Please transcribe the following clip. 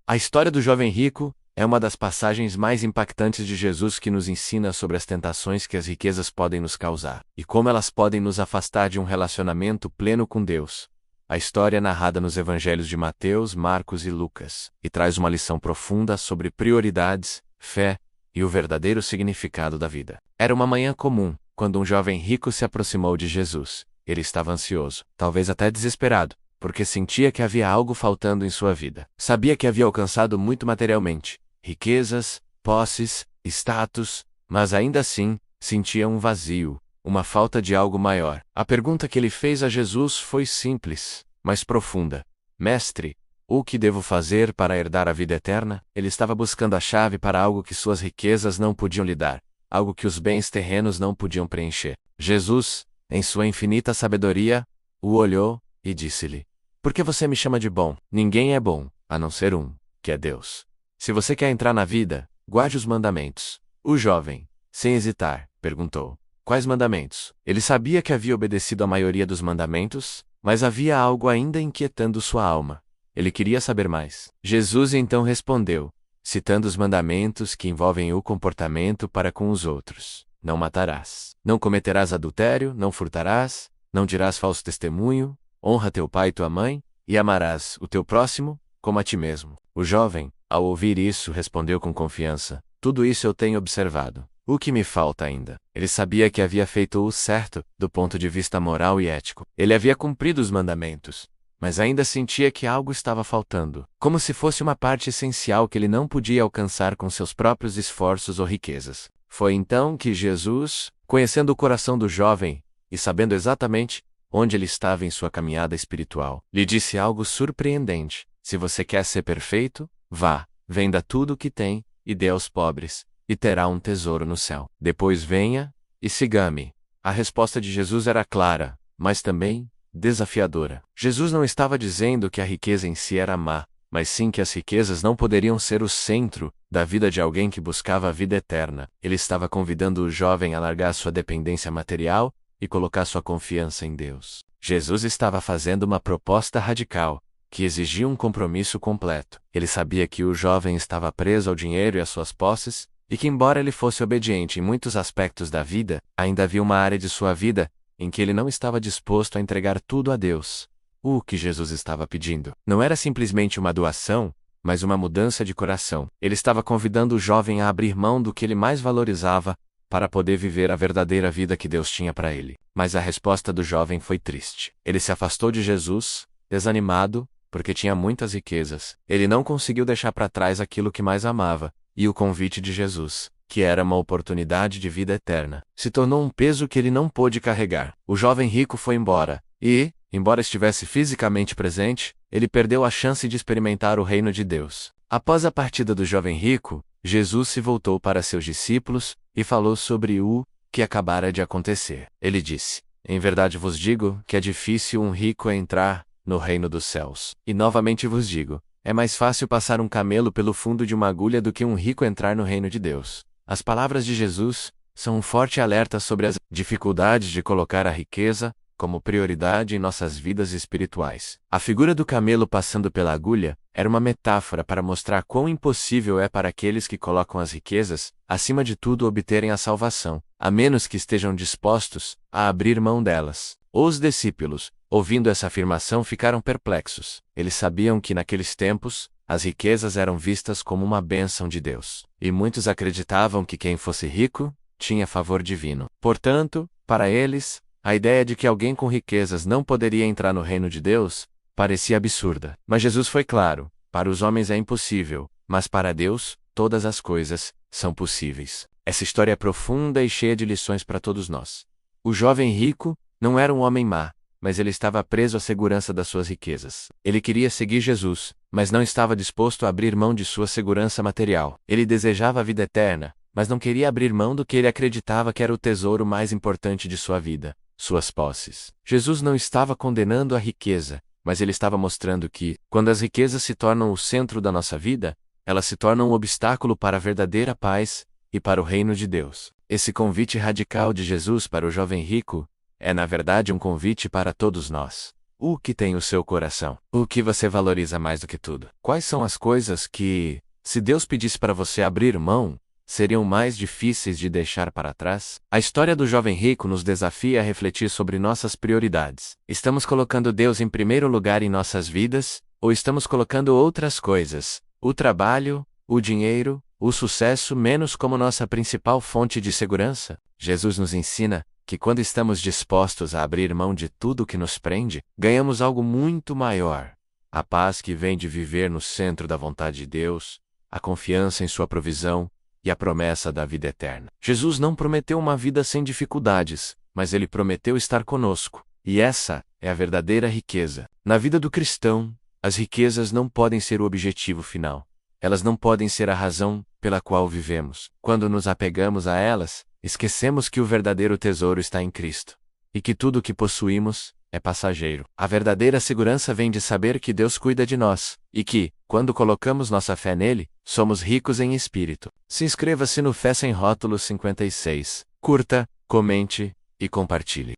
A história do jovem rico é uma das passagens mais impactantes de Jesus que nos ensina sobre as tentações que as riquezas podem nos causar e como elas podem nos afastar de um relacionamento pleno com Deus. A história é narrada nos evangelhos de Mateus, Marcos e Lucas e traz uma lição profunda sobre prioridades, fé e o verdadeiro significado da vida. Era uma manhã comum, quando um jovem rico se aproximou de Jesus. Ele estava ansioso, talvez até desesperado, porque sentia que havia algo faltando em sua vida. Sabia que havia alcançado muito materialmente, riquezas, posses, status, mas ainda assim, sentia um vazio, uma falta de algo maior. A pergunta que ele fez a Jesus foi simples, mas profunda. Mestre, o que devo fazer para herdar a vida eterna? Ele estava buscando a chave para algo que suas riquezas não podiam lhe dar, algo que os bens terrenos não podiam preencher. Jesus, em sua infinita sabedoria, o olhou e disse-lhe: Por que você me chama de bom? Ninguém é bom, a não ser um, que é Deus. Se você quer entrar na vida, guarde os mandamentos. O jovem, sem hesitar, perguntou: Quais mandamentos? Ele sabia que havia obedecido a maioria dos mandamentos, mas havia algo ainda inquietando sua alma. Ele queria saber mais. Jesus então respondeu, citando os mandamentos que envolvem o comportamento para com os outros: Não matarás. Não cometerás adultério, não furtarás, não dirás falso testemunho, honra teu pai e tua mãe, e amarás o teu próximo como a ti mesmo. O jovem, ao ouvir isso, respondeu com confiança: Tudo isso eu tenho observado. O que me falta ainda? Ele sabia que havia feito o certo, do ponto de vista moral e ético. Ele havia cumprido os mandamentos, mas ainda sentia que algo estava faltando, como se fosse uma parte essencial que ele não podia alcançar com seus próprios esforços ou riquezas. Foi então que Jesus, conhecendo o coração do jovem e sabendo exatamente onde ele estava em sua caminhada espiritual, lhe disse algo surpreendente: Se você quer ser perfeito, vá, venda tudo o que tem e dê aos pobres, e terá um tesouro no céu. Depois venha e siga-me. A resposta de Jesus era clara, mas também desafiadora. Jesus não estava dizendo que a riqueza em si era má, mas sim que as riquezas não poderiam ser o centro da vida de alguém que buscava a vida eterna. Ele estava convidando o jovem a largar sua dependência material e colocar sua confiança em Deus. Jesus estava fazendo uma proposta radical, que exigia um compromisso completo. Ele sabia que o jovem estava preso ao dinheiro e às suas posses, e que, embora ele fosse obediente em muitos aspectos da vida, ainda havia uma área de sua vida em que ele não estava disposto a entregar tudo a Deus. O que Jesus estava pedindo não era simplesmente uma doação, mas uma mudança de coração. Ele estava convidando o jovem a abrir mão do que ele mais valorizava para poder viver a verdadeira vida que Deus tinha para ele. Mas a resposta do jovem foi triste. Ele se afastou de Jesus, desanimado, porque tinha muitas riquezas. Ele não conseguiu deixar para trás aquilo que mais amava, e o convite de Jesus, que era uma oportunidade de vida eterna, se tornou um peso que ele não pôde carregar. O jovem rico foi embora, e, embora estivesse fisicamente presente, ele perdeu a chance de experimentar o reino de Deus. Após a partida do jovem rico, Jesus se voltou para seus discípulos e falou sobre o que acabara de acontecer. Ele disse: Em verdade vos digo que é difícil um rico entrar no reino dos céus. E novamente vos digo, é mais fácil passar um camelo pelo fundo de uma agulha do que um rico entrar no reino de Deus. As palavras de Jesus são um forte alerta sobre as dificuldades de colocar a riqueza como prioridade em nossas vidas espirituais. A figura do camelo passando pela agulha era uma metáfora para mostrar quão impossível é para aqueles que colocam as riquezas, acima de tudo, obterem a salvação, a menos que estejam dispostos a abrir mão delas. Os discípulos, ouvindo essa afirmação, ficaram perplexos. Eles sabiam que naqueles tempos, as riquezas eram vistas como uma bênção de Deus, e muitos acreditavam que quem fosse rico tinha favor divino. Portanto, para eles, a ideia de que alguém com riquezas não poderia entrar no reino de Deus parecia absurda. Mas Jesus foi claro: para os homens é impossível, mas para Deus, todas as coisas são possíveis. Essa história é profunda e cheia de lições para todos nós. O jovem rico não era um homem má, mas ele estava preso à segurança das suas riquezas. Ele queria seguir Jesus, mas não estava disposto a abrir mão de sua segurança material. Ele desejava a vida eterna, mas não queria abrir mão do que ele acreditava que era o tesouro mais importante de sua vida: suas posses. Jesus não estava condenando a riqueza, mas ele estava mostrando que, quando as riquezas se tornam o centro da nossa vida, elas se tornam um obstáculo para a verdadeira paz e para o reino de Deus. Esse convite radical de Jesus para o jovem rico é, na verdade, um convite para todos nós. O que tem o seu coração? O que você valoriza mais do que tudo? Quais são as coisas que, se Deus pedisse para você abrir mão, seriam mais difíceis de deixar para trás? A história do jovem rico nos desafia a refletir sobre nossas prioridades. Estamos colocando Deus em primeiro lugar em nossas vidas, ou estamos colocando outras coisas, o trabalho, o dinheiro, o sucesso menos como nossa principal fonte de segurança? Jesus nos ensina que quando estamos dispostos a abrir mão de tudo que nos prende, ganhamos algo muito maior. A paz que vem de viver no centro da vontade de Deus, a confiança em sua provisão e a promessa da vida eterna. Jesus não prometeu uma vida sem dificuldades, mas ele prometeu estar conosco. E essa é a verdadeira riqueza. Na vida do cristão, as riquezas não podem ser o objetivo final. Elas não podem ser a razão pela qual vivemos. Quando nos apegamos a elas, esquecemos que o verdadeiro tesouro está em Cristo, e que tudo o que possuímos é passageiro. A verdadeira segurança vem de saber que Deus cuida de nós, e que, quando colocamos nossa fé nele, somos ricos em espírito. Se inscreva-se no Fé Sem Rótulos 56, curta, comente e compartilhe.